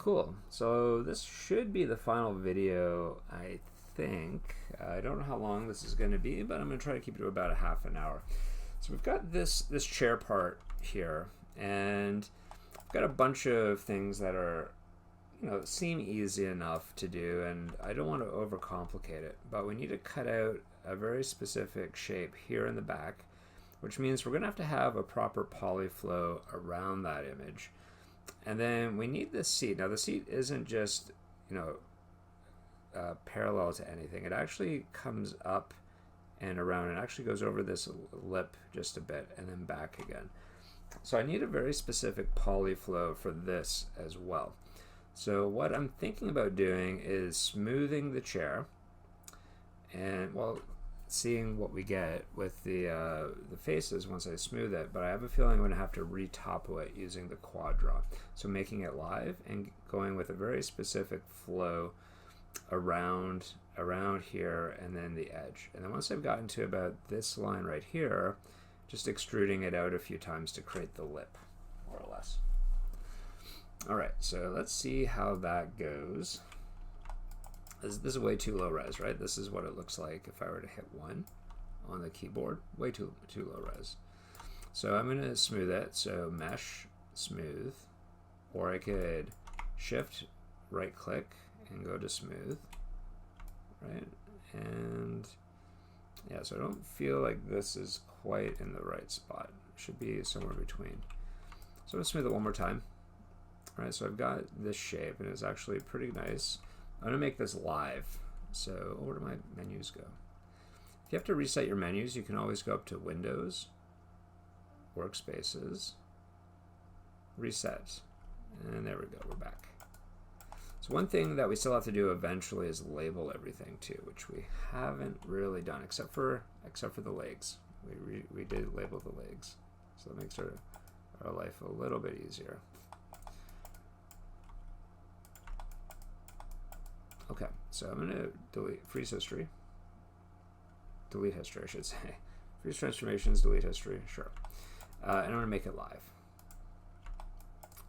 Cool. So this should be the final video, I think. I don't know how long this is going to be, but I'm going to try to keep it to about a half an hour. So we've got this chair part here, and I've got a bunch of things that are, seem easy enough to do, and I don't want to overcomplicate it. But we need to cut out a very specific shape here in the back, which means we're going to have a proper polyflow around that image. And then we need this seat. Now the seat isn't just, parallel to anything. It actually comes up and around and actually goes over this lip just a bit and then back again. So I need a very specific polyflow for this as well. So what I'm thinking about doing is smoothing the chair and, seeing what we get with the faces once I smooth it, but I have a feeling I'm going to have to retopo it using the quad draw. So making it live and going with a very specific flow around here and then the edge. And then once I've gotten to about this line right here, just extruding it out a few times to create the lip, more or less. All right, so let's see how that goes. This is way too low res, right? This is what it looks like if I were to hit 1 on the keyboard. Way too low res. So I'm going to smooth it. So mesh, smooth, or I could shift, right click, and go to smooth, right? And yeah, so I don't feel like this is quite in the right spot. It should be somewhere between. So I'm going to smooth it one more time. All right, so I've got this shape, and it's actually pretty nice. I'm going to make this live. So where do my menus go? If you have to reset your menus, you can always go up to Windows, Workspaces, Reset, and there we go, we're back. So one thing that we still have to do eventually is label everything too, which we haven't really done, except for the legs. We did label the legs, so that makes our life a little bit easier. Okay, so I'm going to freeze history. Delete history, I should say. Freeze transformations, delete history, sure. And I'm going to make it live.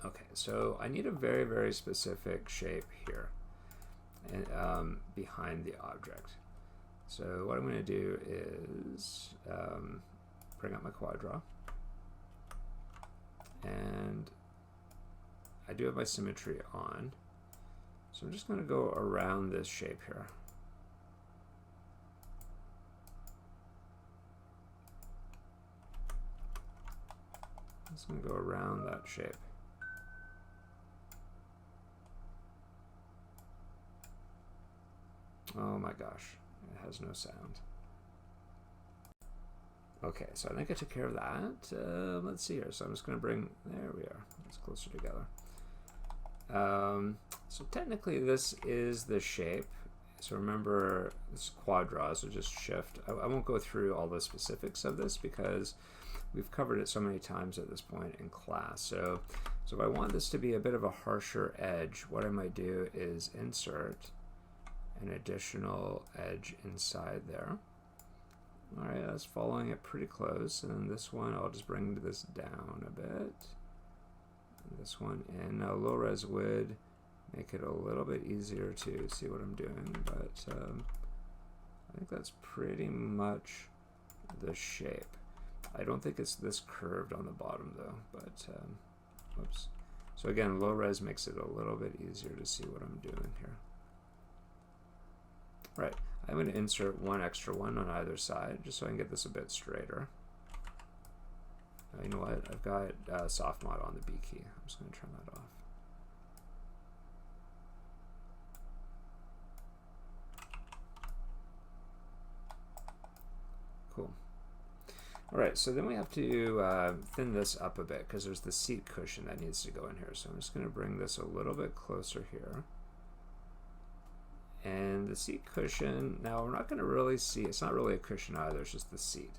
Okay, so I need a very, very specific shape here and, behind the object. So what I'm going to do is bring up my quad draw. And I do have my symmetry on. So I'm just going to go around this shape here. I'm just going to go around that shape. Oh my gosh, it has no sound. Okay, so I think I took care of that. Let's see here. So I'm just going to bring, there we are, it's closer together. So technically this is the shape. So remember, this quad draw, so just shift. I won't go through all the specifics of this because we've covered it so many times at this point in class. So if I want this to be a bit of a harsher edge, what I might do is insert an additional edge inside there. All right, that's following it pretty close. And then this one, I'll just bring this down a bit. This one in. Now low res would make it a little bit easier to see what I'm doing, but I think that's pretty much the shape. I don't think it's this curved on the bottom though, but whoops. So again, low res makes it a little bit easier to see what I'm doing here. Right, I'm going to insert one extra one on either side just so I can get this a bit straighter. You know what? I've got soft mod on the B key. I'm just going to turn that off. Cool. All right, so then we have to thin this up a bit because there's the seat cushion that needs to go in here. So I'm just going to bring this a little bit closer here. And the seat cushion, now we're not going to really see, it's not really a cushion either, it's just the seat.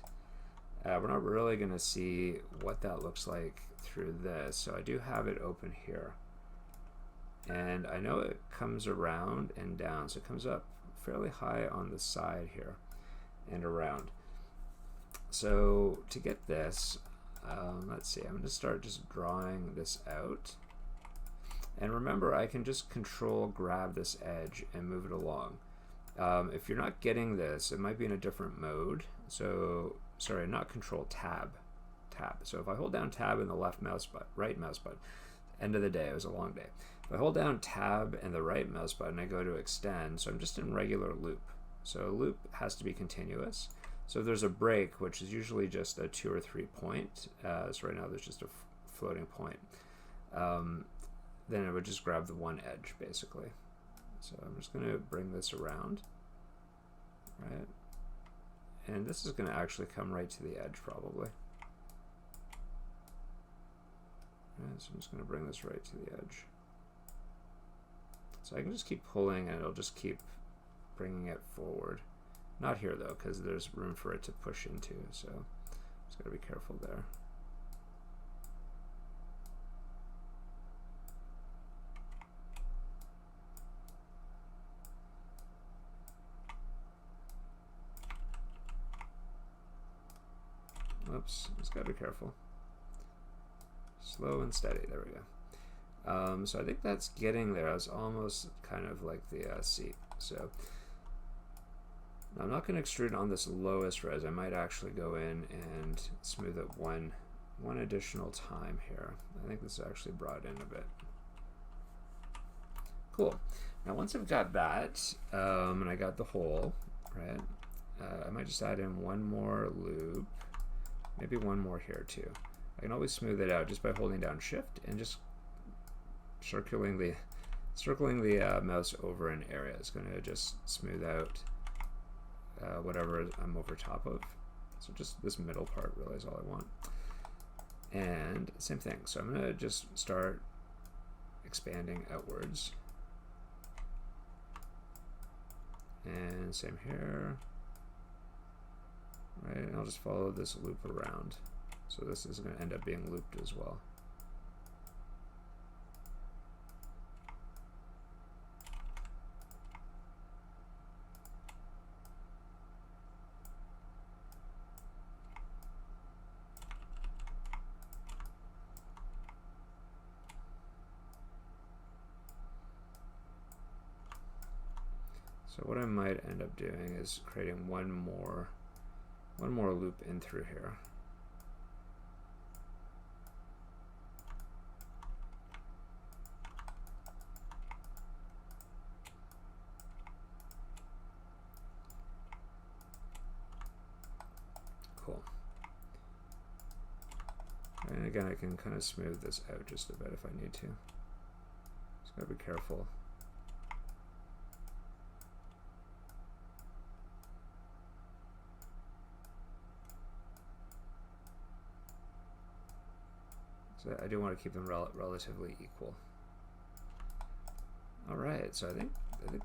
We're not really going to see what that looks like through this, so I do have it open here. And I know it comes around and down, so it comes up fairly high on the side here and around. So to get this, let's see, I'm going to start just drawing this out. And remember, I can just control grab this edge and move it along. If you're not getting this, it might be in a different mode. So, sorry, not control, tab. So if I hold down tab in the left mouse button, right mouse button, end of the day, it was a long day. If I hold down tab and the right mouse button, I go to extend, so I'm just in regular loop. So a loop has to be continuous. So if there's a break, which is usually just a 2 or 3 point, so right now there's just a floating point, then it would just grab the one edge, basically. So I'm just going to bring this around, right? And this is going to actually come right to the edge, probably. Right, so I'm just going to bring this right to the edge. So I can just keep pulling, and it'll just keep bringing it forward. Not here, though, because there's room for it to push into, so just got to be careful there. Oops, just got to be careful. Slow and steady, there we go. So I think that's getting there. I was almost kind of like the seat. So I'm not going to extrude on this lowest res. I might actually go in and smooth it one additional time here. I think this actually brought in a bit. Cool. Now once I've got that, and I got the hole, right, I might just add in one more loop, maybe one more here too. I can always smooth it out just by holding down shift and just circling the mouse over an area. It's going to just smooth out whatever I'm over top of. So just this middle part really is all I want. And same thing. So I'm going to just start expanding outwards. And same here. Right, and I'll just follow this loop around. So this is going to end up being looped as well. So what I might end up doing is creating one more loop in through here. Cool. And again, I can kind of smooth this out just a bit if I need to. Just gotta be careful. So I do want to keep them relatively equal. All right, so I think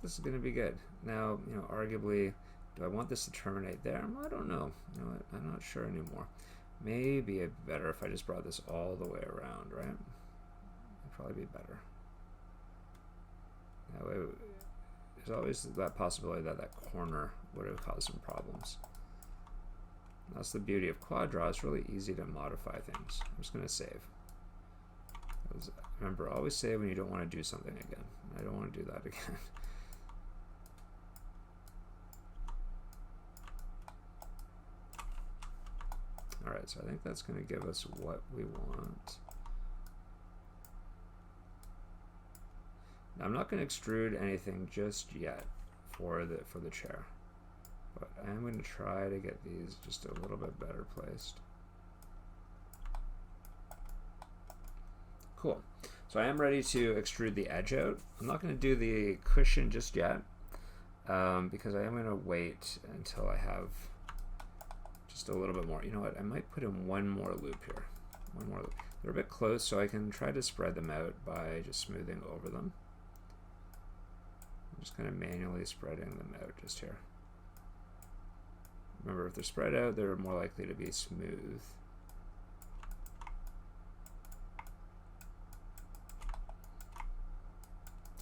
this is going to be good. Now, you know, arguably, do I want this to terminate there? I don't know. You know what? I'm not sure anymore. Maybe it'd be better if I just brought this all the way around, right? It'd probably be better. That way, there's always that possibility that that corner would have caused some problems. That's the beauty of quad draw. It's really easy to modify things. I'm just going to save. Remember, always save when you don't want to do something again. I don't want to do that again. Alright, so I think that's going to give us what we want. Now, I'm not going to extrude anything just yet for the chair, but I am going to try to get these just a little bit better placed. Cool. So I am ready to extrude the edge out. I'm not going to do the cushion just yet because I am going to wait until I have just a little bit more. You know what? I might put in one more loop here. One more loop. They're a bit close, so I can try to spread them out by just smoothing over them. I'm just kind of manually spreading them out just here. Remember, if they're spread out, they're more likely to be smooth.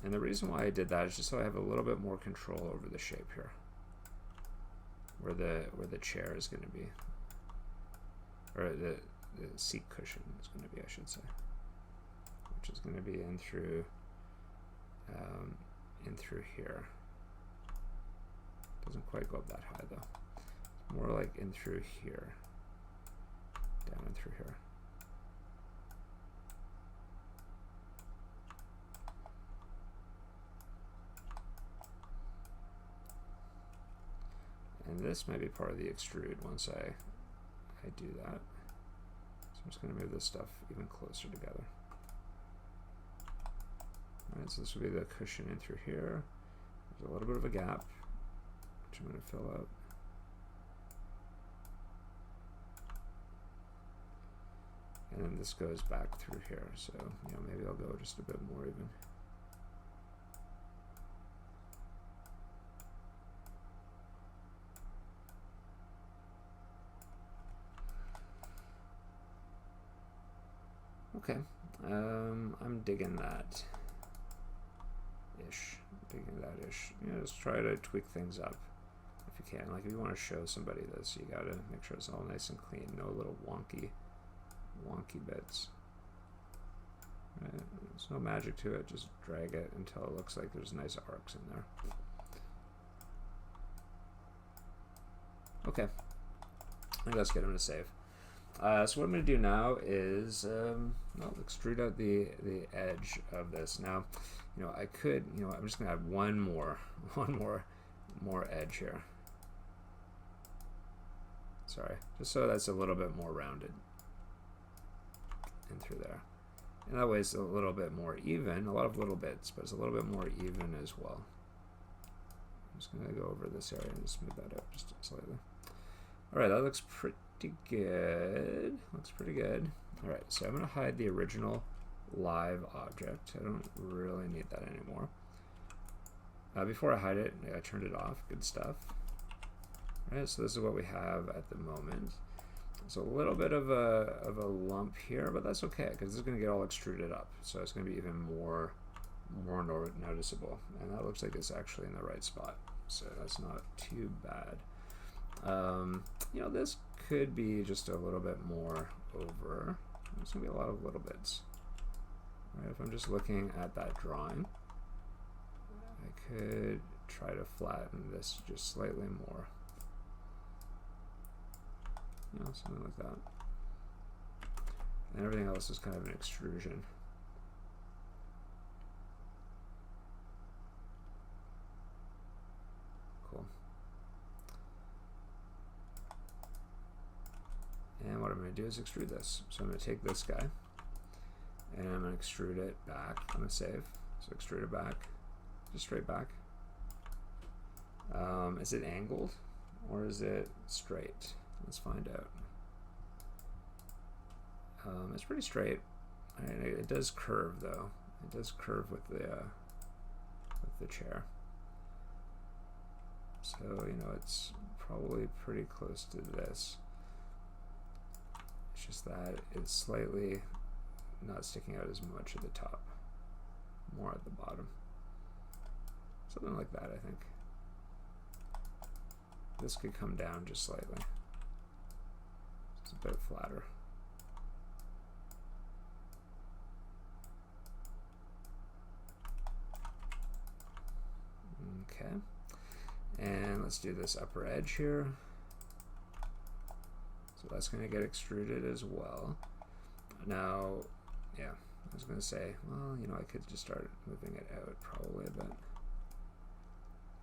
And the reason why I did that is just so I have a little bit more control over the shape here, where the chair is going to be, or the seat cushion is going to be, I should say, which is going to be in through in through here. Doesn't quite go up that high though. More like in through here, down and through here. And this might be part of the extrude once I do that. So I'm just going to move this stuff even closer together. Alright, so this will be the cushion in through here. There's a little bit of a gap, which I'm going to fill out. And then this goes back through here, so you know, maybe I'll go just a bit more even. Okay, I'm digging that ish. You know, just try to tweak things up if you can. Like if you want to show somebody this, you gotta make sure it's all nice and clean, no little wonky bits. Right? There's no magic to it. Just drag it until it looks like there's nice arcs in there. Okay, I think that's good. I'm gonna save. So what I'm going to do now is I'll extrude out the edge of this. Now, you know, I could, you know, I'm just going to have one more edge here. Sorry, just so that's a little bit more rounded in through there. And that way it's a little bit more even, a lot of little bits, but it's a little bit more even as well. I'm just going to go over this area and just move that up just slightly. All right, that looks pretty good. Looks pretty good. All right, so I'm going to hide the original live object. I don't really need that anymore. Before I hide it, I turned it off. Good stuff. All right, so this is what we have at the moment. It's a little bit of a lump here, but that's okay because this is going to get all extruded up. So it's going to be even more noticeable. And that looks like it's actually in the right spot. So that's not too bad. You know, this could be just a little bit more over. There's going to be a lot of little bits. Right, if I'm just looking at that drawing, I could try to flatten this just slightly more. You know, something like that. And everything else is kind of an extrusion. Cool. And what I'm going to do is extrude this. So I'm going to take this guy, and I'm going to extrude it back. I'm going to save. So extrude it back, just straight back. Is it angled or is it straight? Let's find out. It's pretty straight. It does curve though. It does curve with the chair. So you know it's probably pretty close to this. It's just that it's slightly not sticking out as much at the top, more at the bottom. Something like that, I think. This could come down just slightly. It's a bit flatter. Okay. And let's do this upper edge here. So that's going to get extruded as well. Now, yeah, I was going to say, well, you know, I could just start moving it out probably a bit.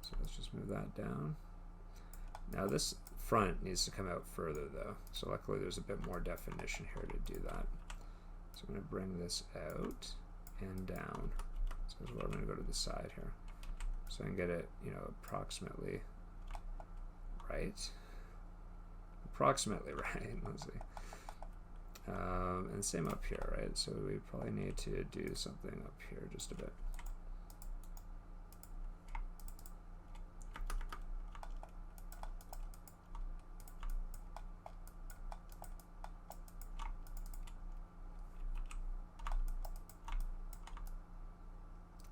So let's just move that down. Now this front needs to come out further though. So luckily there's a bit more definition here to do that. So I'm going to bring this out and down. So this is where I'm going to go to the side here. So I can get it, you know, approximately right. Approximately right, let's see. And same up here, right? So we probably need to do something up here just a bit.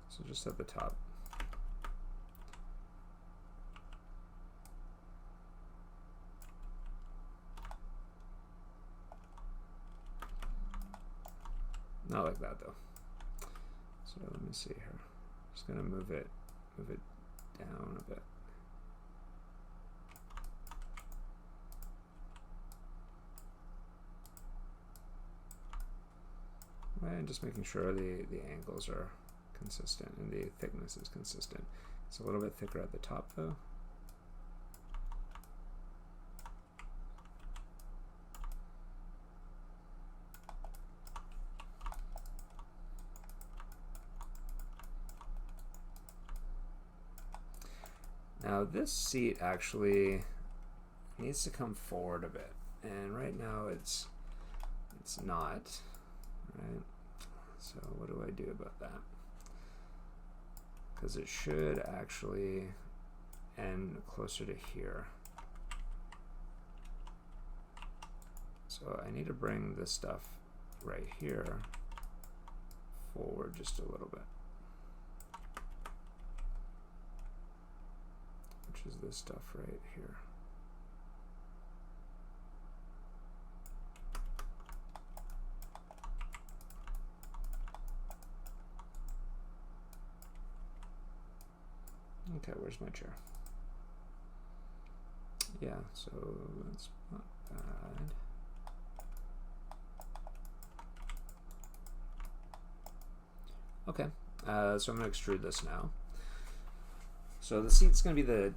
So just at the top. Not like that though. So let me see here. Just gonna move it down a bit. And just making sure the angles are consistent and the thickness is consistent. It's a little bit thicker at the top though. Now this seat actually needs to come forward a bit, and right now it's not, right? So what do I do about that? Because it should actually end closer to here. So I need to bring this stuff right here forward just a little bit, which is this stuff right here. Okay, where's my chair? Yeah, so that's not bad. Okay, so I'm going to extrude this now. So the seat's going to be the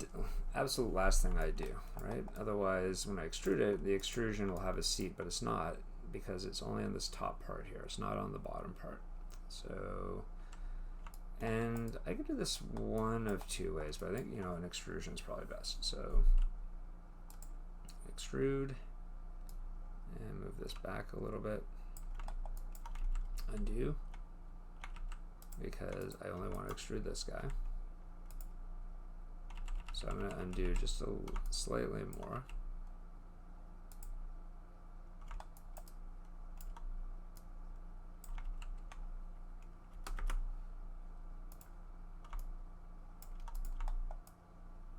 absolute last thing I do, right? Otherwise, when I extrude it, the extrusion will have a seat, but it's not, because it's only on this top part here. It's not on the bottom part. So, and I could do this one of two ways, but I think, you know, an extrusion is probably best. So extrude and move this back a little bit. Undo, because I only want to extrude this guy. So I'm going to undo just a slightly more.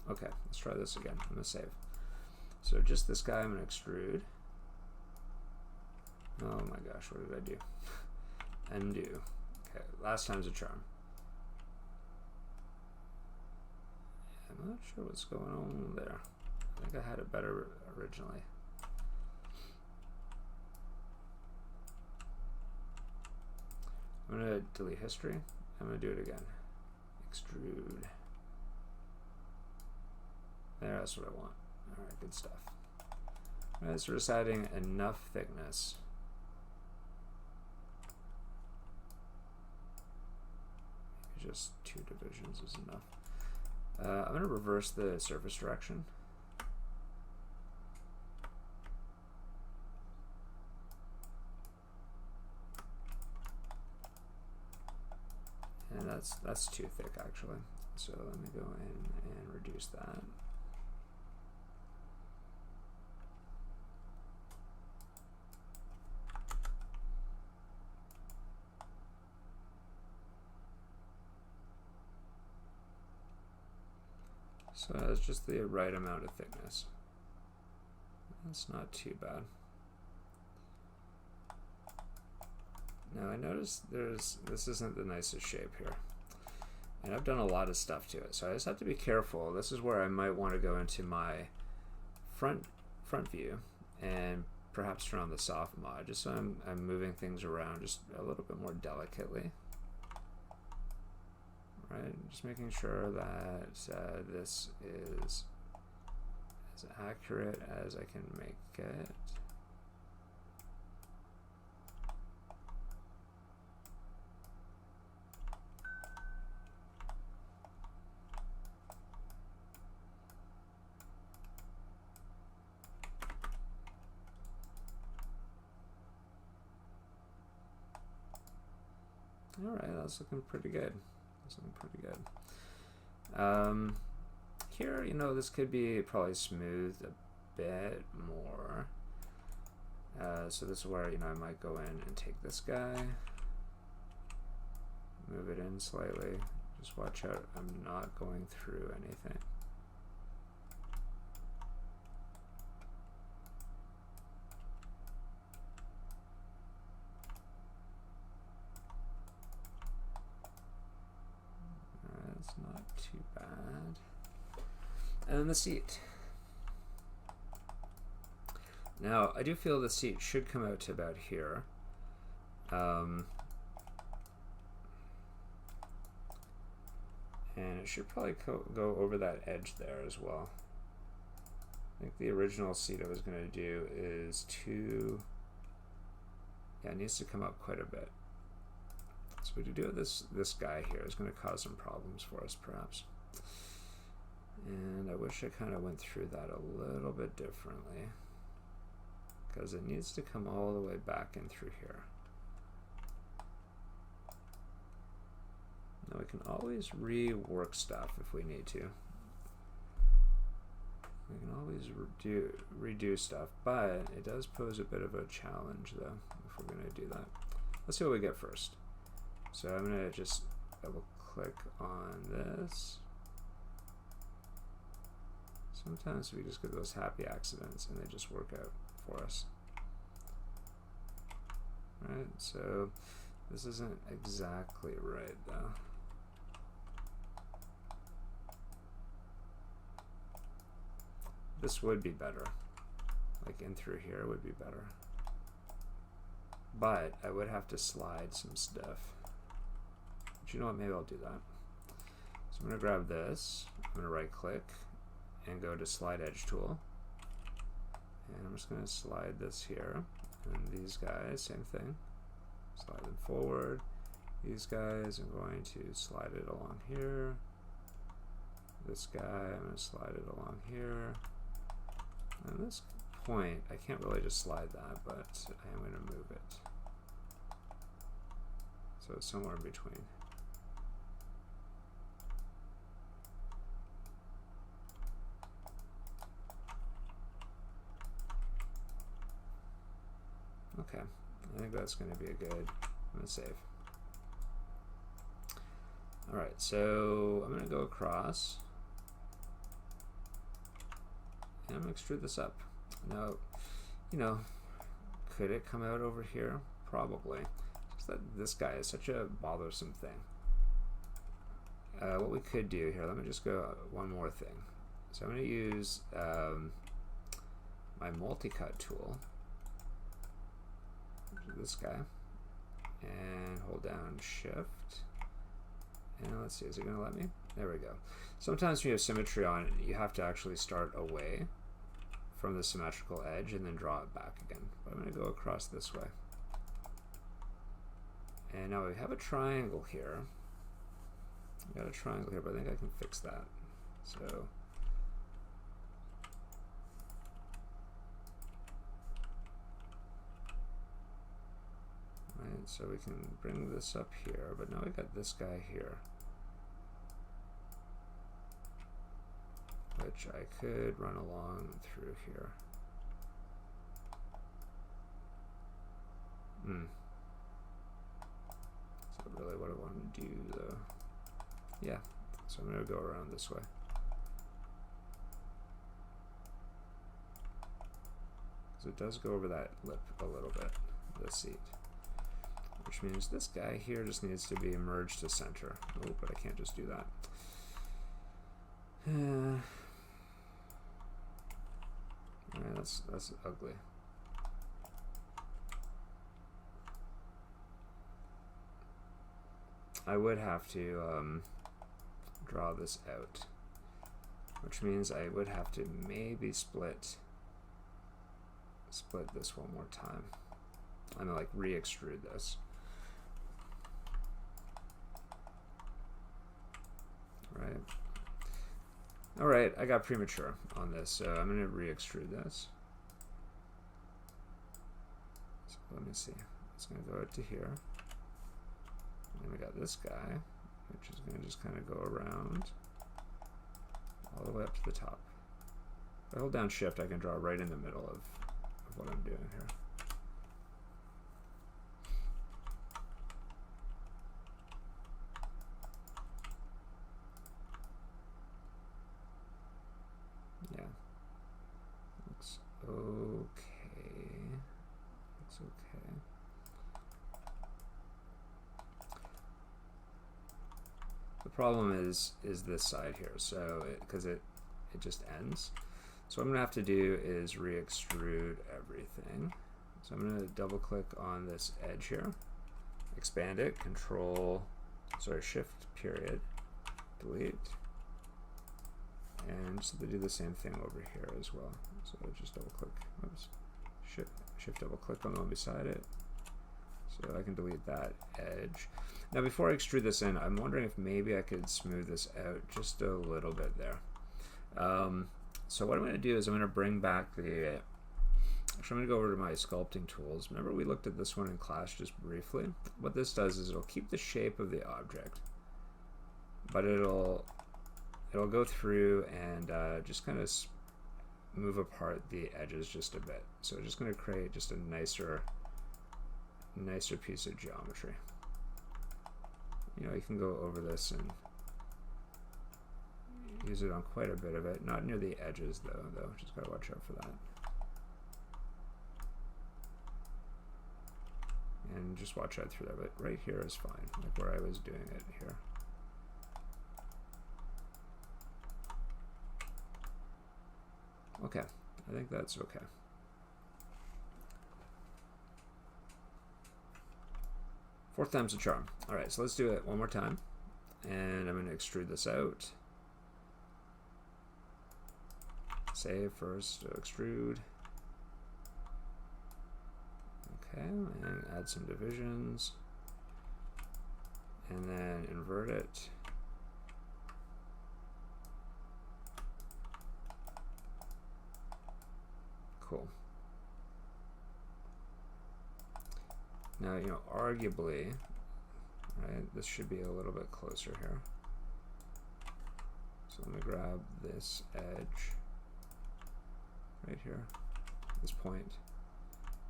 Okay, let's try this again. I'm going to save. So just this guy I'm going to extrude. Oh my gosh, what did I do? Undo. Okay, last time's a charm. I'm not sure what's going on there. I think I had it better originally. I'm going to delete history. I'm going to do it again. Extrude. There, that's what I want. Alright, good stuff. Alright, so we're deciding enough thickness. Just 2 divisions is enough. I'm going to reverse the surface direction. And that's too thick actually. So let me go in and reduce that. So that's just the right amount of thickness. That's not too bad. Now I notice this isn't the nicest shape here. And I've done a lot of stuff to it, so I just have to be careful. This is where I might want to go into my front view and perhaps turn on the soft mod, just so I'm moving things around just a little bit more delicately. Right, just making sure that this is as accurate as I can make it. All right, that's looking pretty good. That's looking pretty good. Here, you know, this could be probably smoothed a bit more. So this is where, you know, I might go in and take this guy, move it in slightly. Just watch out, I'm not going through anything. That's not too bad. And then the seat. Now, I do feel the seat should come out to about here. And it should probably go over that edge there as well. I think the original seat I was going to do is yeah, it needs to come up quite a bit. So we do this guy here is going to cause some problems for us, perhaps. And I wish I kind of went through that a little bit differently, because it needs to come all the way back in through here. Now we can always rework stuff if we need to. We can always redo stuff, but it does pose a bit of a challenge though, if we're going to do that. Let's see what we get first. So I'm going to just double click on this. Sometimes we just get those happy accidents and they just work out for us. Right, so this isn't exactly right though. This would be better. Like in through here would be better. But I would have to slide some stuff. But you know what, maybe I'll do that. So I'm going to grab this, I'm going to right click and go to slide edge tool. And I'm just going to slide this here. And these guys, same thing. Slide them forward. These guys, I'm going to slide it along here. This guy, I'm going to slide it along here. And this point, I can't really just slide that, but I am going to move it. So it's somewhere in between. Okay, I think that's going to be a good, I'm going to save. Alright, so I'm going to go across. And I'm going to extrude this up. Now, you know, could it come out over here? Probably. Just that this guy is such a bothersome thing. What we could do here, let me just go one more thing. So I'm going to use my multi-cut tool. This guy. And hold down Shift. And let's see, is it going to let me? There we go. Sometimes when you have symmetry on it, you have to actually start away from the symmetrical edge and then draw it back again. But I'm going to go across this way. And now we have a triangle here. We got a triangle here, but I think I can fix that. So right, so we can bring this up here, but now we got this guy here, which I could run along through here. So really what I want to do though, yeah, so I'm going to go around this way. So it does go over that lip a little bit, the seat. Which means this guy here just needs to be merged to center. Oh, but I can't just do that. Alright, that's ugly. I would have to draw this out, which means I would have to maybe split this one more time. I'm gonna like re-extrude this. Right. All right, I got premature on this, so I'm gonna re-extrude this. So let me see. It's gonna go out to here. And then we got this guy, which is gonna just kind of go around all the way up to the top. If I hold down Shift, I can draw right in the middle of what I'm doing here. Yeah, looks okay. Looks okay. The problem is this side here. So because it just ends. So what I'm gonna have to do is re-extrude everything. So I'm gonna double click on this edge here, expand it, Shift period, delete, and just do the same thing over here as well. So just double click, oops, shift double click on the one beside it. So I can delete that edge. Now before I extrude this in, I'm wondering if maybe I could smooth this out just a little bit there. So what I'm going to do is I'm going to bring back the, actually I'm going to go over to my sculpting tools. Remember we looked at this one in class just briefly? What this does is it'll keep the shape of the object, but it'll go through and just kind of move apart the edges just a bit. So it's just going to create just a nicer piece of geometry. You know, you can go over this and use it on quite a bit of it. Not near the edges though. Just gotta watch out for that. And just watch out through that. But right here is fine, like where I was doing it here. Okay, I think that's okay. Fourth time's a charm. All right, so let's do it one more time. And I'm going to extrude this out. Save first, so extrude. Okay, and add some divisions. And then invert it. Cool. Now, you know, arguably, right, this should be a little bit closer here. So let me grab this edge right here, this point.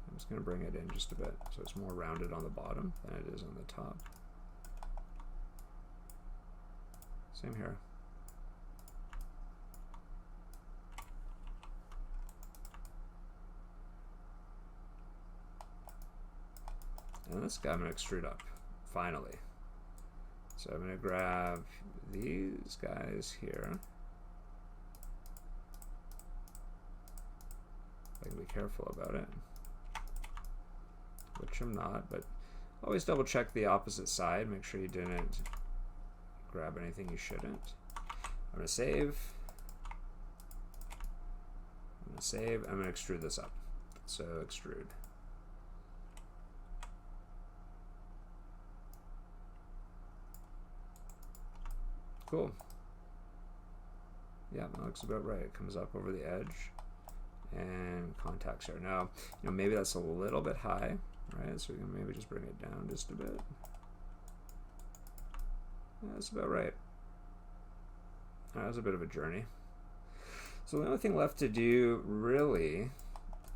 I'm just going to bring it in just a bit so it's more rounded on the bottom than it is on the top. Same here. And this guy I'm going to extrude up, finally. So I'm going to grab these guys here. I can be careful about it, which I'm not, but always double check the opposite side. Make sure you didn't grab anything you shouldn't. I'm going to save. I'm going to extrude this up. So extrude. Cool. Yeah, that looks about right. It comes up over the edge and contacts here. Now, you know, maybe that's a little bit high, right? So we can maybe just bring it down just a bit. Yeah, that's about right. That was a bit of a journey. So the only thing left to do really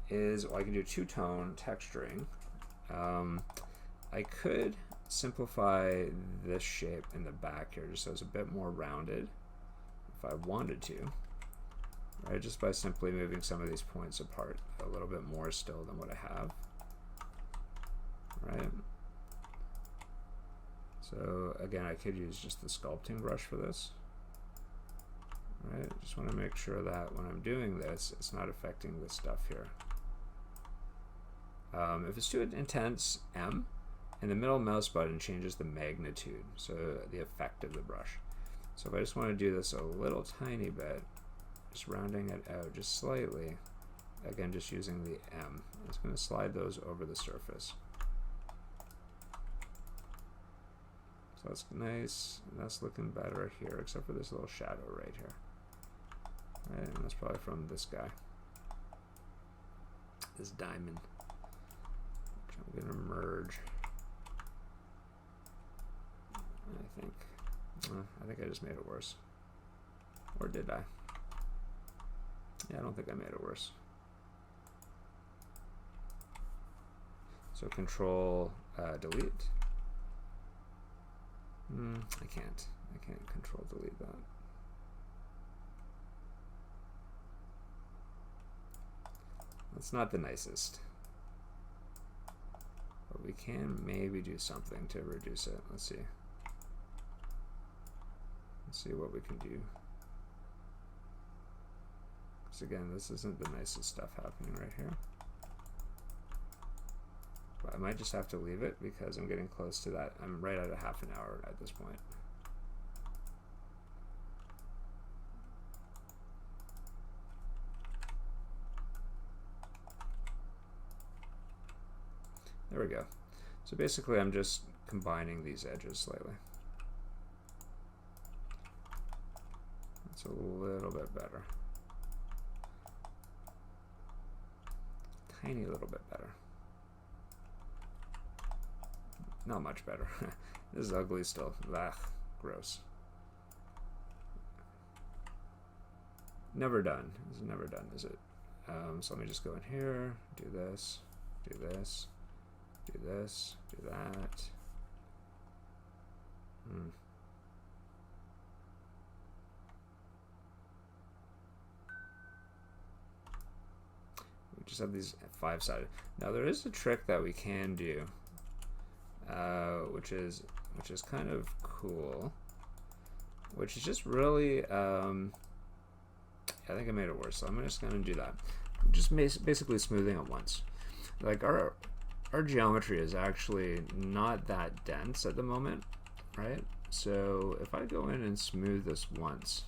is, well, I can do two-tone texturing. I could simplify this shape in the back here just so it's a bit more rounded if I wanted to, right? Just by simply moving some of these points apart a little bit more still than what I have, right? So again, I could use just the sculpting brush for this, right? Just want to make sure that when I'm doing this, it's not affecting this stuff here. If it's too intense, M, and the middle mouse button changes the magnitude, so the effect of the brush. So if I just want to do this a little tiny bit, just rounding it out just slightly, again just using the M, it's going to slide those over the surface. So that's nice, and that's looking better here, except for this little shadow right here. Right, and that's probably from this guy, this diamond, which I'm going to merge. I think I just made it worse. Or did I? Yeah, I don't think I made it worse. So Control delete. I can't Control delete that. That's not the nicest. But we can maybe do something to reduce it. Let's see. Let's see what we can do. Because again, this isn't the nicest stuff happening right here. But I might just have to leave it because I'm getting close to that. I'm right at a half an hour at this point. There we go. So basically I'm just combining these edges slightly. That's a little bit better. Tiny little bit better. Not much better. This is ugly still. Ugh, gross. Never done. This is never done, is it? So let me just go in here, do this, do this, do this, do that. We just have these 5-sided. Now there is a trick that we can do, which is kind of cool. Which is just really, I think I made it worse. So I'm just going to do that. Just basically smoothing it once. Like our geometry is actually not that dense at the moment, right? So if I go in and smooth this once,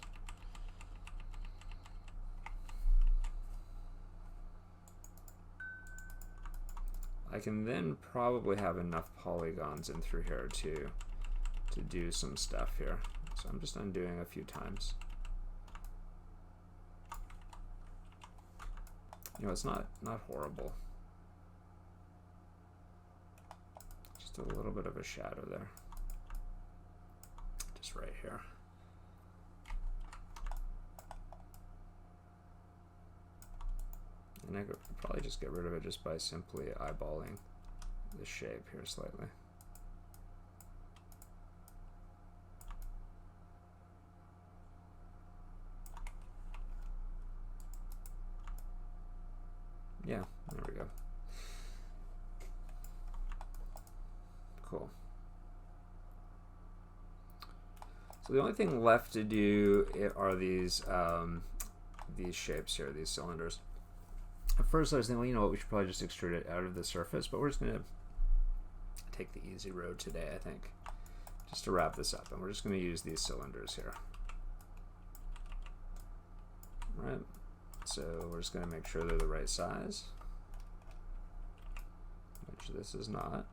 I can then probably have enough polygons in through here to do some stuff here. So I'm just undoing a few times. You know, it's not horrible. Just a little bit of a shadow there. Just right here. And I could probably just get rid of it just by simply eyeballing the shape here slightly. Yeah, there we go. Cool. So the only thing left to do are these shapes here, these cylinders. At first I was thinking, well, you know what, we should probably just extrude it out of the surface, but we're just going to take the easy road today, I think, just to wrap this up. And we're just going to use these cylinders here. All right. So we're just going to make sure they're the right size, which this is not.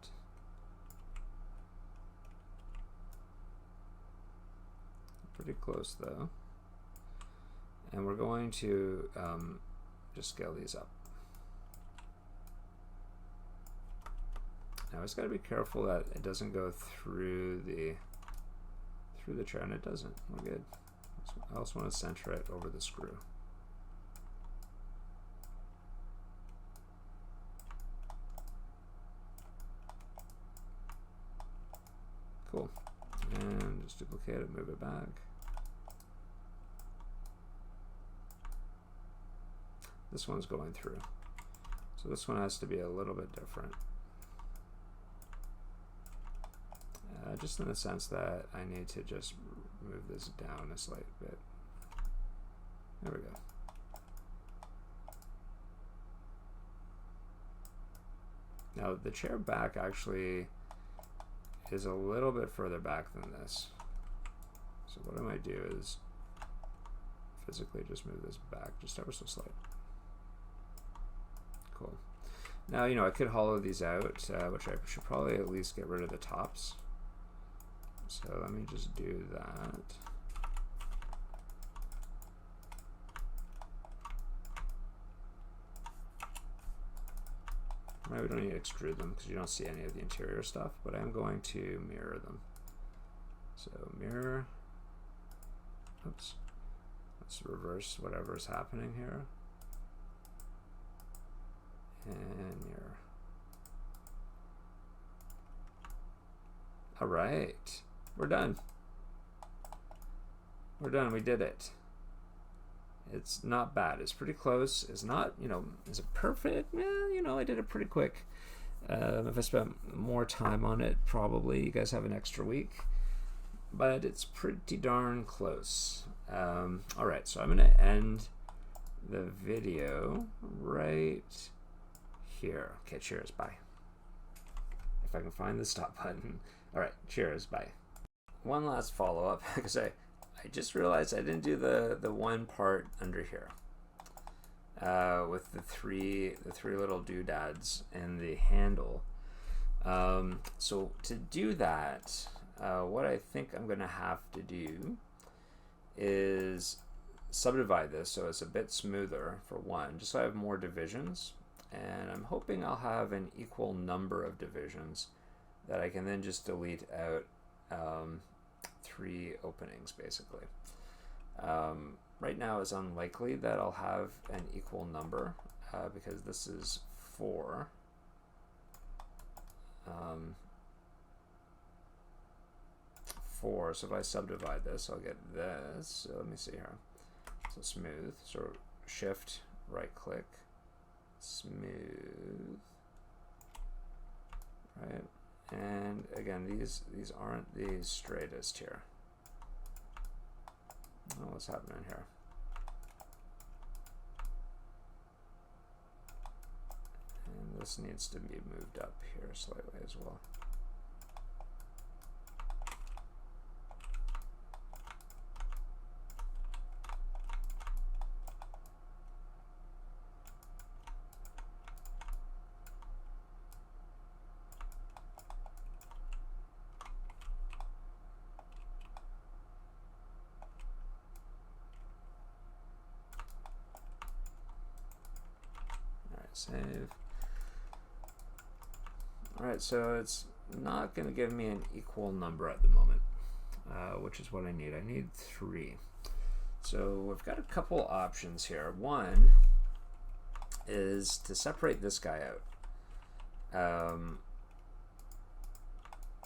Pretty close though. And we're going to just scale these up. Now I just got to be careful that it doesn't go through the chair, and it doesn't. We're good. I also want to center it over the screw. Cool. And just duplicate it, move it back. This one's going through. So this one has to be a little bit different. Just in the sense that I need to just move this down a slight bit. There we go. Now the chair back actually is a little bit further back than this. So what I might do is physically just move this back just ever so slight. Cool. Now, you know, I could hollow these out, which I should probably at least get rid of the tops. So let me just do that. Maybe we don't need to extrude them because you don't see any of the interior stuff, but I'm going to mirror them. So mirror, oops, let's reverse whatever's happening here. And mirror. All right, we're done. We're done, we did it. It's not bad. It's pretty close. It's not, you know, is it perfect? Well, you know, I did it pretty quick. If I spent more time on it, probably you guys have an extra week. but it's pretty darn close. All right, so I'm going to end the video right here. Okay, cheers, bye. If I can find the stop button. All right, cheers, bye. One last follow-up, because I just realized I didn't do the one part under here with the three little doodads and the handle. So to do that, what I think I'm going to have to do is subdivide this so it's a bit smoother, for one, just so I have more divisions, and I'm hoping I'll have an equal number of divisions that I can then just delete out 3 openings, basically. Right now it's unlikely that I'll have an equal number because this is 4. 4, so if I subdivide this, I'll get this. So let me see here. So smooth, so shift, right click, smooth, right? And again, these aren't the straightest here. Oh, what's happening here? And this needs to be moved up here slightly as well. Save. Alright, so it's not going to give me an equal number at the moment, which is what I need. I need 3. So we've got a couple options here. One is to separate this guy out.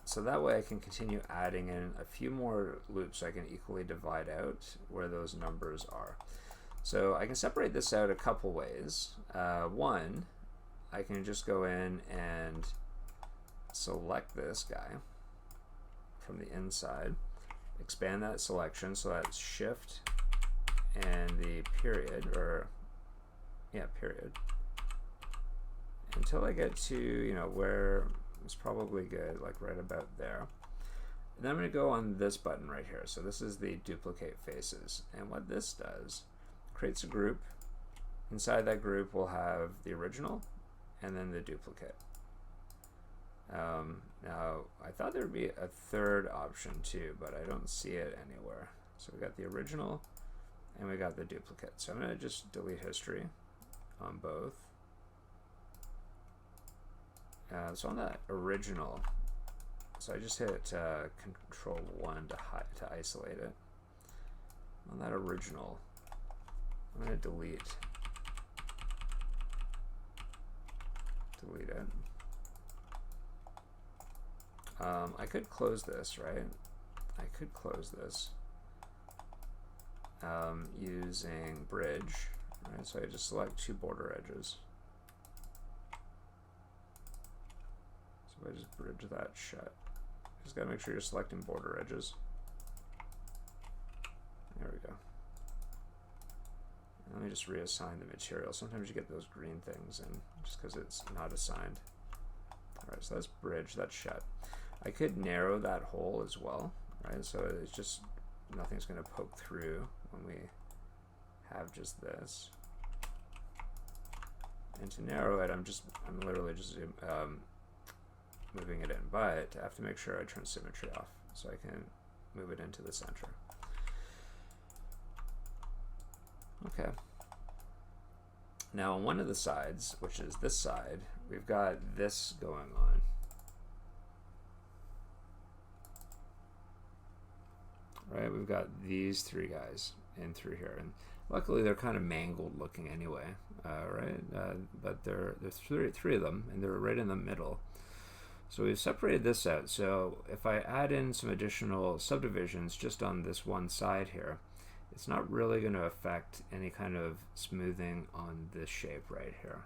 So that way I can continue adding in a few more loops so I can equally divide out where those numbers are. So I can separate this out a couple ways. One, I can just go in and select this guy from the inside, expand that selection, so that's shift and the period, or yeah, period, until I get to, you know, where it's probably good, like right about there. And then I'm going to go on this button right here. So this is the duplicate faces, and what this does, creates a group. Inside that group we'll have the original and then the duplicate. Now I thought there would be a third option too, but I don't see it anywhere. So we got the original and we got the duplicate. So I'm going to just delete history on both. So on that original, so I just hit Control 1 to isolate it. On that original, I'm going to delete it. I could close this, right? I could close this using bridge, right? So I just select 2 border edges. So I just bridge that shut. Just gotta make sure you're selecting border edges. There we go. Let me just reassign the material. Sometimes you get those green things and just because it's not assigned. Alright, so that's bridge, that's shut. I could narrow that hole as well, right? So it's just, nothing's going to poke through when we have just this. And to narrow it, I'm literally just moving it in, but I have to make sure I turn symmetry off so I can move it into the center. Okay. Now on one of the sides, which is this side, we've got this going on. Right, we've got these 3 guys in through here, and luckily they're kind of mangled looking anyway, right? But there's three of them, and they're right in the middle. So we've separated this out. So if I add in some additional subdivisions just on this one side here, it's not really going to affect any kind of smoothing on this shape right here.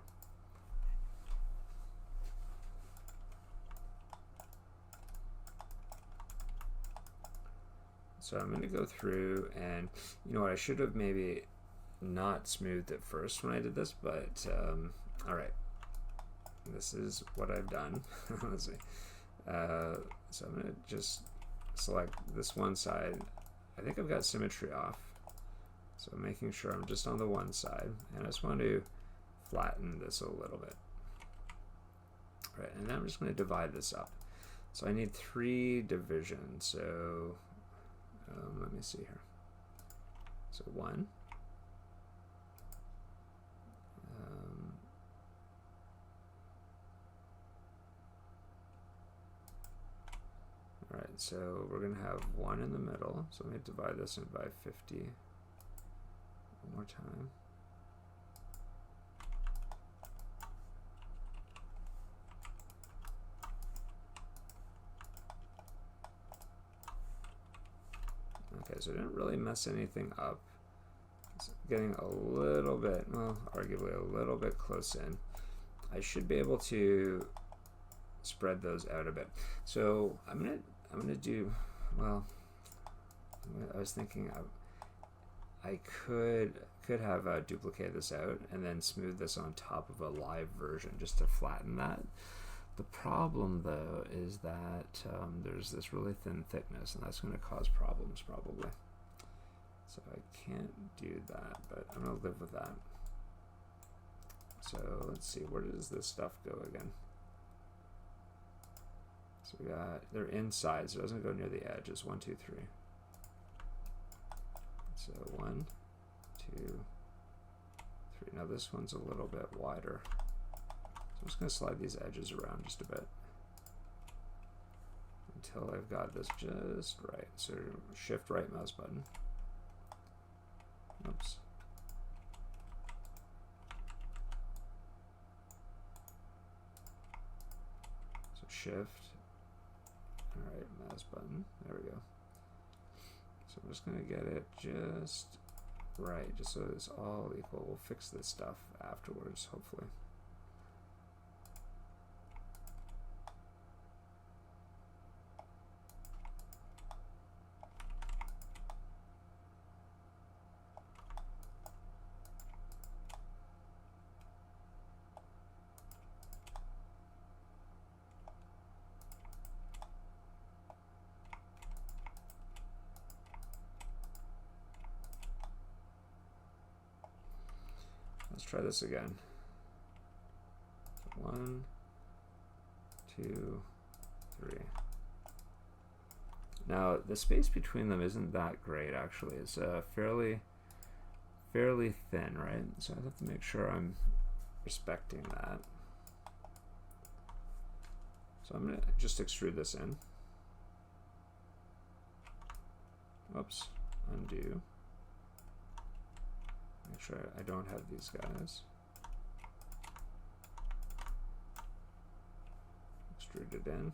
So I'm going to go through and, you know what, I should have maybe not smoothed it first when I did this, but all right, this is what I've done. Let's see. So I'm going to just select this one side. I think I've got symmetry off, so I'm making sure I'm just on the one side, and I just want to flatten this a little bit. Right, and then I'm just going to divide this up. So I need 3 divisions. So let me see here. So 1. All right, so we're going to have 1 in the middle. So let me divide this in by 50. One more time. Okay, so I didn't really mess anything up. It's getting a little bit, well, arguably a little bit close in. I should be able to spread those out a bit. So I'm gonna do, well, I was thinking I could have duplicated this out and then smooth this on top of a live version just to flatten that. The problem, though, is that there's this really thin thickness, and that's going to cause problems, probably. So I can't do that, but I'm going to live with that. So let's see, where does this stuff go again? So we got, they're inside, so it doesn't go near the edges. 1, 2, 3. So 1, 2, 3. Now this one's a little bit wider. I'm just going to slide these edges around just a bit until I've got this just right. So shift right mouse button. Oops. So shift. All right, mouse button. There we go. So I'm just going to get it just right, just so it's all equal. We'll fix this stuff afterwards, hopefully. Let's try this again. 1, 2, 3. Now the space between them isn't that great, actually. It's fairly thin, right? So I have to make sure I'm respecting that. So I'm gonna just extrude this in. Oops, undo. Make sure I don't have these guys. Extrude it in.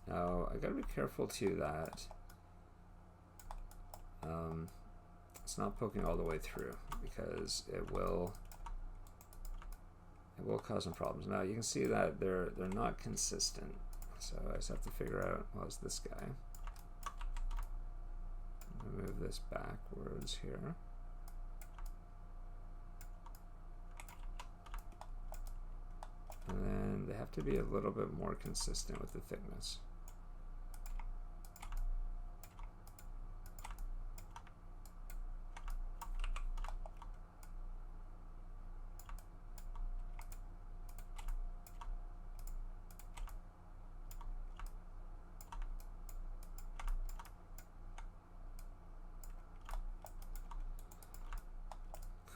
Now I gotta be careful too that it's not poking all the way through, because it will cause some problems. Now you can see that they're not consistent, so I just have to figure out, well, it's this guy. I'm gonna move this backwards here. And then they have to be a little bit more consistent with the thickness.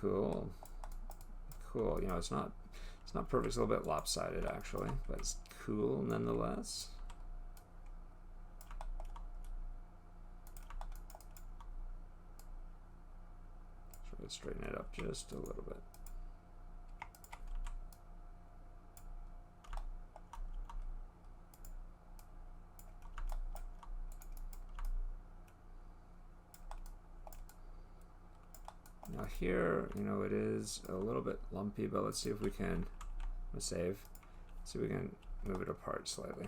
Cool. Cool. You know, it's not perfect. It's a little bit lopsided, actually, but it's cool nonetheless. Try to straighten it up just a little bit. Now here, you know, it is a little bit lumpy, but let's see if we can save. See if we can move it apart slightly.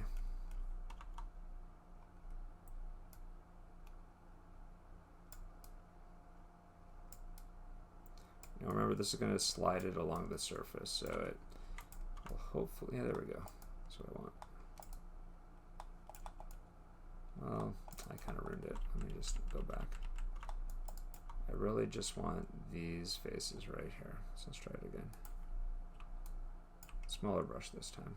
Now remember, this is going to slide it along the surface, so it will hopefully, yeah, there we go. That's what I want. Well, I kind of ruined it. Let me just go back. I really just want these faces right here. So let's try it again. Smaller brush this time.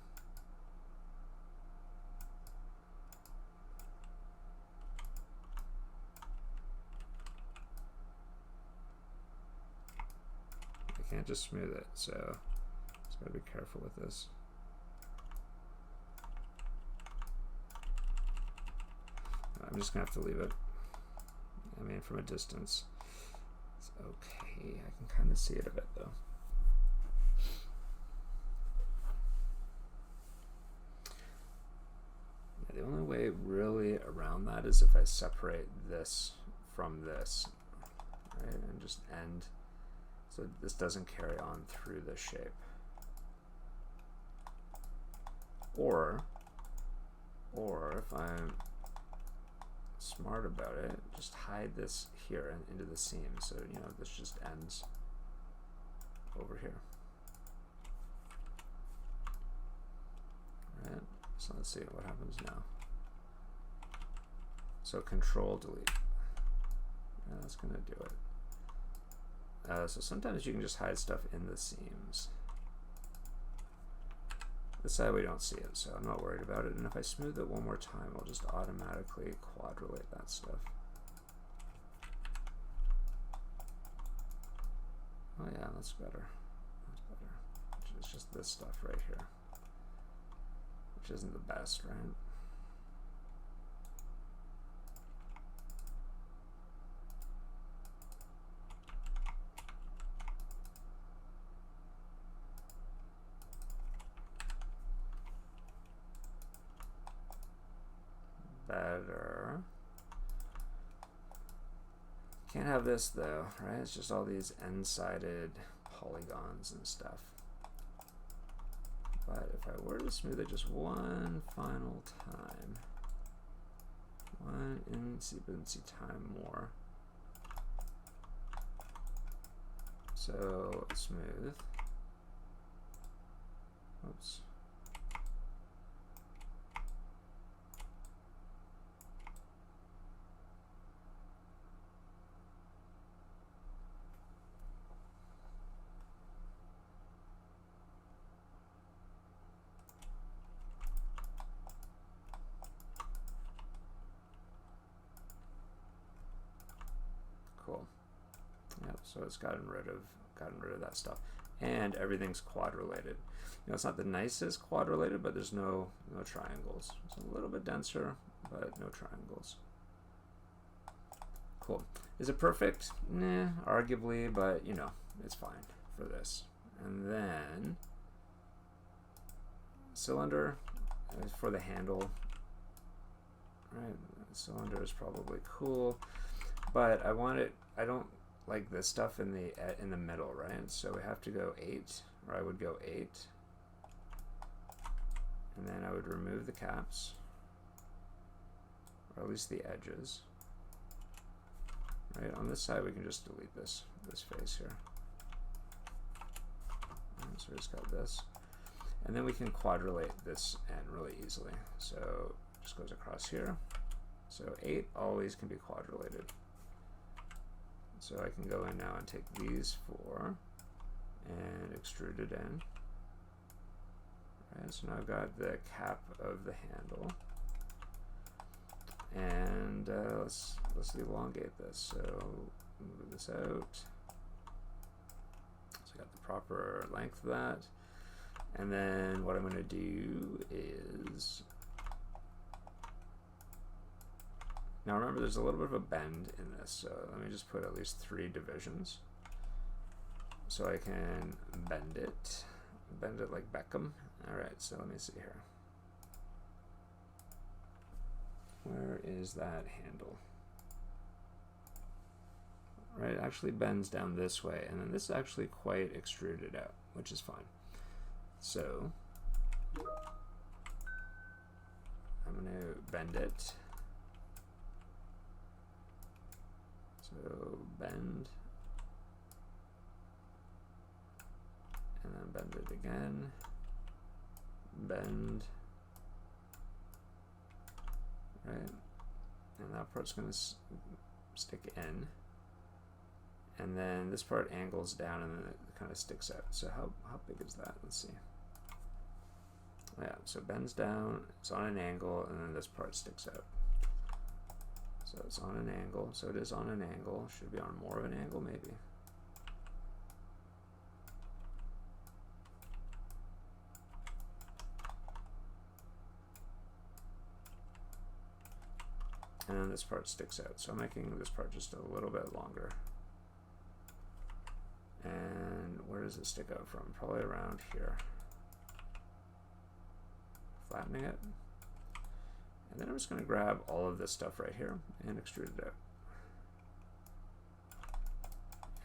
I can't just smooth it, so just gotta be careful with this. I'm just gonna have to leave it. I mean, from a distance, it's okay. I can kind of see it a bit though. Yeah, the only way really around that is if I separate this from this, right, and just end so this doesn't carry on through the shape. Or if I'm smart about it, just hide this here and into the seam, so you know this just ends over here. Right, so let's see what happens now. So Control Delete, yeah, that's gonna do it. So sometimes you can just hide stuff in the seams. This side we don't see it, so I'm not worried about it. And if I smooth it one more time, I'll just automatically quadrillate that stuff. Oh yeah, that's better. That's better. It's just this stuff right here, which isn't the best, right? Better. Can't have this though, right? It's just all these end-sided polygons and stuff. But if I were to smooth it just one final time, one insy time more. So smooth. Oops. Cool. Yep, so it's gotten rid of that stuff. And everything's quadrilated. You know, it's not the nicest quadrilated, but there's no triangles. It's a little bit denser, but no triangles. Cool. Is it perfect? Nah, arguably, but you know, it's fine for this. And then cylinder for the handle. Right, the cylinder is probably cool, but I want it. I don't like this stuff in the middle, right? So we have to go 8, or I would go 8, and then I would remove the caps, or at least the edges. Right, on this side we can just delete this face here. Right, so we just got this, and then we can quadrillate this end really easily. So it just goes across here. So 8 always can be quadrillated. So I can go in now and take these 4 and extrude it in. Right, so now I've got the cap of the handle. And let's elongate this. So move this out. So I got the proper length of that. And then what I'm going to do is, now remember there's a little bit of a bend in this, so let me just put at least 3 divisions so I can bend it like Beckham. Alright, so let me see here. Where is that handle? right? It actually bends down this way, and then this is actually quite extruded out, which is fine. So I'm going to bend it. So bend, and then bend it again, bend, right? And that part's going to stick in. And then this part angles down and then it kind of sticks out. So how big is that? Let's see. Yeah, so it bends down, it's on an angle, and then this part sticks out. So it's on an angle, so it is on an angle. Should be on more of an angle, maybe. And then this part sticks out. So I'm making this part just a little bit longer. And where does it stick out from? Probably around here. Flattening it. And then I'm just going to grab all of this stuff right here and extrude it out.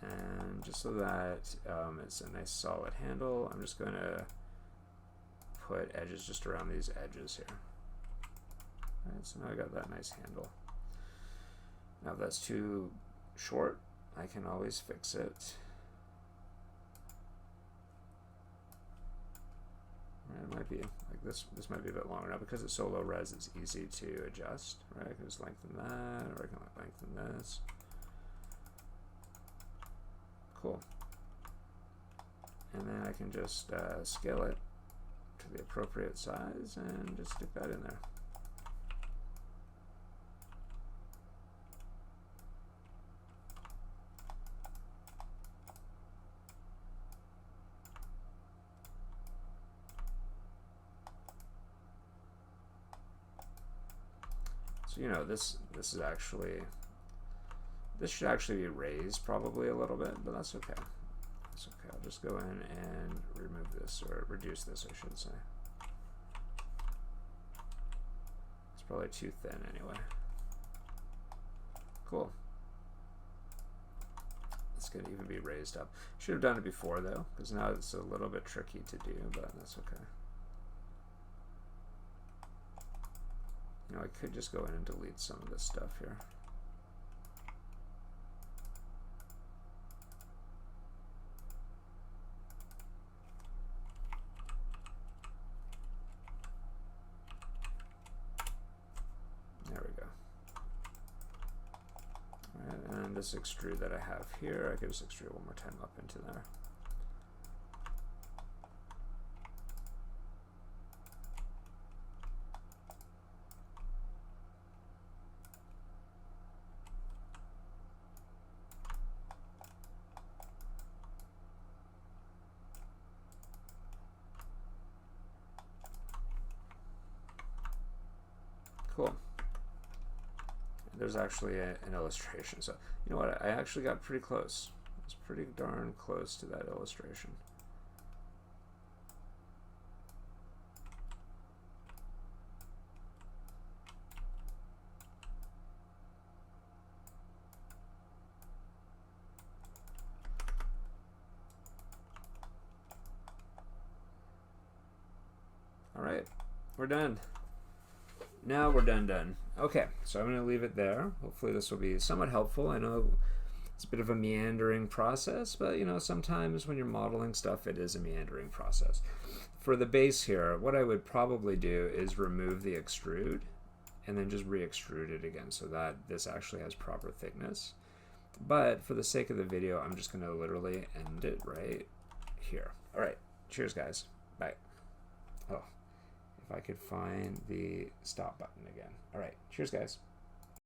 And just so that it's a nice solid handle, I'm just going to put edges just around these edges here. All right, so now I got that nice handle. Now if that's too short, I can always fix it. It might be like this might be a bit longer now because it's so low res, it's easy to adjust, right? I can just lengthen that, or I can lengthen this. Cool. And then I can just scale it to the appropriate size and just stick that in there. So, you know, this is actually, this should actually be raised probably a little bit, but that's okay. That's okay. I'll just go in and remove this, or reduce this, I should say. It's probably too thin anyway. Cool. This could even be raised up. Should have done it before though, because now it's a little bit tricky to do, but that's okay. You know, I could just go in and delete some of this stuff here. There we go. All right, and this extrude that I have here, I could just extrude one more time up into there. Cool. There's actually an illustration. So, you know what? I actually got pretty close. I was pretty darn close to that illustration. All right, we're done. Now we're done. Okay, so I'm going to leave it there. Hopefully this will be somewhat helpful. I know it's a bit of a meandering process, but you know, sometimes when you're modeling stuff, it is a meandering process. For the base here, what I would probably do is remove the extrude and then just re-extrude it again so that this actually has proper thickness. But for the sake of the video, I'm just going to literally end it right here. All right, cheers guys. Bye. Oh. If I could find the stop button again. All right, cheers guys.